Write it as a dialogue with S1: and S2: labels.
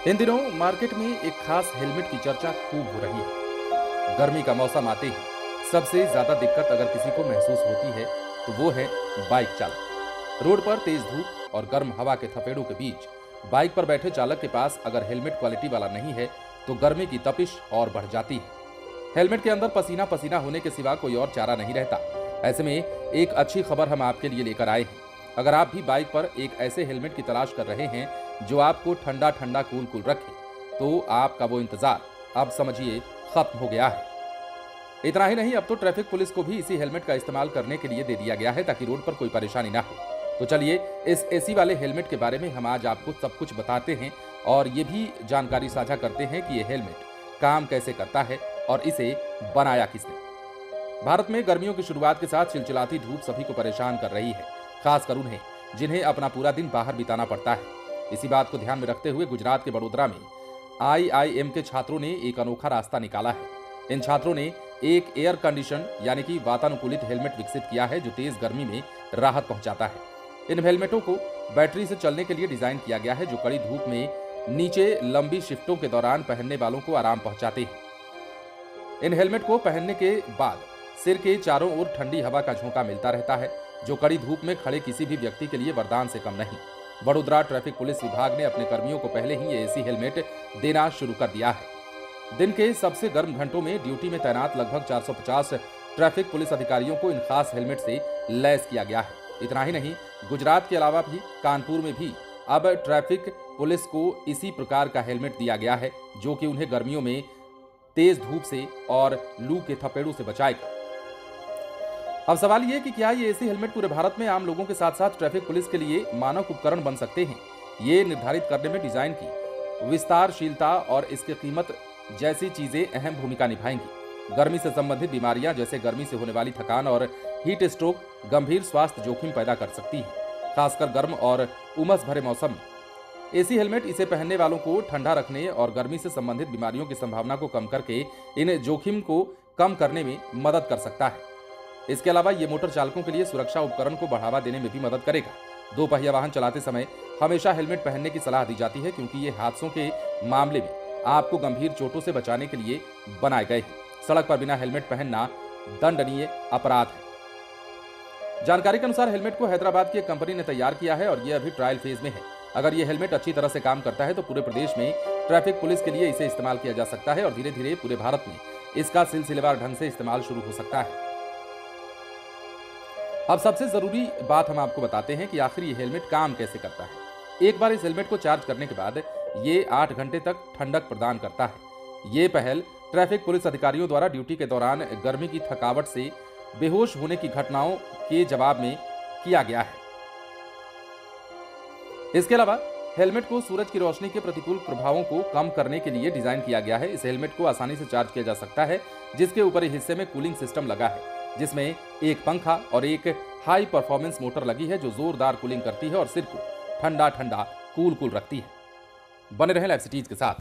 S1: इन दिनों मार्केट में एक खास हेलमेट की चर्चा खूब हो रही है। गर्मी का मौसम आते ही सबसे ज्यादा दिक्कत अगर किसी को महसूस होती है तो वो है बाइक चालक। रोड पर तेज धूप और गर्म हवा के थपेड़ों के बीच बाइक पर बैठे चालक के पास अगर हेलमेट क्वालिटी वाला नहीं है तो गर्मी की तपिश और बढ़ जाती है। हेलमेट के अंदर पसीना पसीना होने के सिवा कोई और चारा नहीं रहता। ऐसे में एक अच्छी खबर हम आपके लिए लेकर आए हैं। अगर आप भी बाइक पर एक ऐसे हेलमेट की तलाश कर रहे हैं जो आपको ठंडा ठंडा कूल कूल रखे, तो आपका वो इंतजार अब समझिए खत्म हो गया है। इतना ही नहीं, अब तो ट्रैफिक पुलिस को भी इसी हेलमेट का इस्तेमाल करने के लिए दे दिया गया है ताकि रोड पर कोई परेशानी ना हो। तो चलिए इस एसी वाले हेलमेट के बारे में हम आज आपको सब कुछ बताते हैं और ये भी जानकारी साझा करते हैं कि ये हेलमेट काम कैसे करता है और इसे बनाया किसने। भारत में गर्मियों की शुरुआत के साथ चिलचिलाती धूप सभी को परेशान कर रही है, खासकर उन्हें जिन्हें अपना पूरा दिन बाहर बिताना पड़ता है। इसी बात को ध्यान में रखते हुए गुजरात के वडोदरा में आईआईएम के छात्रों ने एक अनोखा रास्ता निकाला है। इन छात्रों ने एक एयर कंडीशन यानी कि वातानुकूलित हेलमेट विकसित किया है जो तेज गर्मी में राहत पहुंचाता है। इन हेलमेटों को बैटरी से चलने के लिए डिजाइन किया गया है जो कड़ी धूप में नीचे लंबी शिफ्टों के दौरान पहनने वालों को आराम पहुंचाते हैं। इन हेलमेट को पहनने के बाद सिर के चारों ओर ठंडी हवा का झोंका मिलता रहता है जो कड़ी धूप में खड़े किसी भी व्यक्ति के लिए वरदान से कम नहीं। वडोदरा ट्रैफिक पुलिस विभाग ने अपने कर्मियों को पहले ही ये एसी हेलमेट देना शुरू कर दिया है। दिन के सबसे गर्म घंटों में ड्यूटी में तैनात लगभग 450 ट्रैफिक पुलिस अधिकारियों को इन खास हेलमेट से लैस किया गया है। इतना ही नहीं, गुजरात के अलावा भी कानपुर में भी अब ट्रैफिक पुलिस को इसी प्रकार का हेलमेट दिया गया है जो कि उन्हें गर्मियों में तेज धूप से और लू के थपेड़ों से बचाएगा। अब सवाल ये कि क्या ये एसी हेलमेट पूरे भारत में आम लोगों के साथ साथ ट्रैफिक पुलिस के लिए मानक उपकरण बन सकते हैं? ये निर्धारित करने में डिजाइन की विस्तारशीलता और इसकी कीमत जैसी चीजें अहम भूमिका निभाएंगी। गर्मी से संबंधित बीमारियां जैसे गर्मी से होने वाली थकान और हीट स्ट्रोक गंभीर स्वास्थ्य जोखिम पैदा कर सकती है, खासकर गर्म और उमस भरे मौसम में। एसी हेलमेट इसे पहनने वालों को ठंडा रखने और गर्मी से संबंधित बीमारियों की संभावना को कम करके इन जोखिम को कम करने में मदद कर सकता है। इसके अलावा ये मोटर चालकों के लिए सुरक्षा उपकरण को बढ़ावा देने में भी मदद करेगा। दो पहिया वाहन चलाते समय हमेशा हेलमेट पहनने की सलाह दी जाती है क्योंकि ये हादसों के मामले में आपको गंभीर चोटों से बचाने के लिए बनाए गए हैं। सड़क पर बिना हेलमेट पहनना दंडनीय अपराध है। जानकारी के अनुसार हेलमेट को हैदराबाद की एक कंपनी ने तैयार किया है और ये अभी ट्रायल फेज में है। अगर ये हेलमेट अच्छी तरह से काम करता है तो पूरे प्रदेश में ट्रैफिक पुलिस के लिए इसे इस्तेमाल किया जा सकता है और धीरे धीरे पूरे भारत में इसका सिलसिलेवार ढंग से इस्तेमाल शुरू हो सकता है। अब सबसे जरूरी बात हम आपको बताते हैं कि आखिर ये हेलमेट काम कैसे करता है। एक बार इस हेलमेट को चार्ज करने के बाद ये 8 घंटे तक ठंडक प्रदान करता है। ये पहल ट्रैफिक पुलिस अधिकारियों द्वारा ड्यूटी के दौरान गर्मी की थकावट से बेहोश होने की घटनाओं के जवाब में किया गया है। इसके अलावा हेलमेट को सूरज की रोशनी के प्रतिकूल प्रभावों को कम करने के लिए डिजाइन किया गया है। इस हेलमेट को आसानी से चार्ज किया जा सकता है जिसके ऊपरी हिस्से में कूलिंग सिस्टम लगा है जिसमें एक पंखा और एक हाई परफॉर्मेंस मोटर लगी है जो जोरदार कूलिंग करती है और सिर को ठंडा ठंडा कूल कूल रखती है। बने रहें लाइव सिटीज के साथ।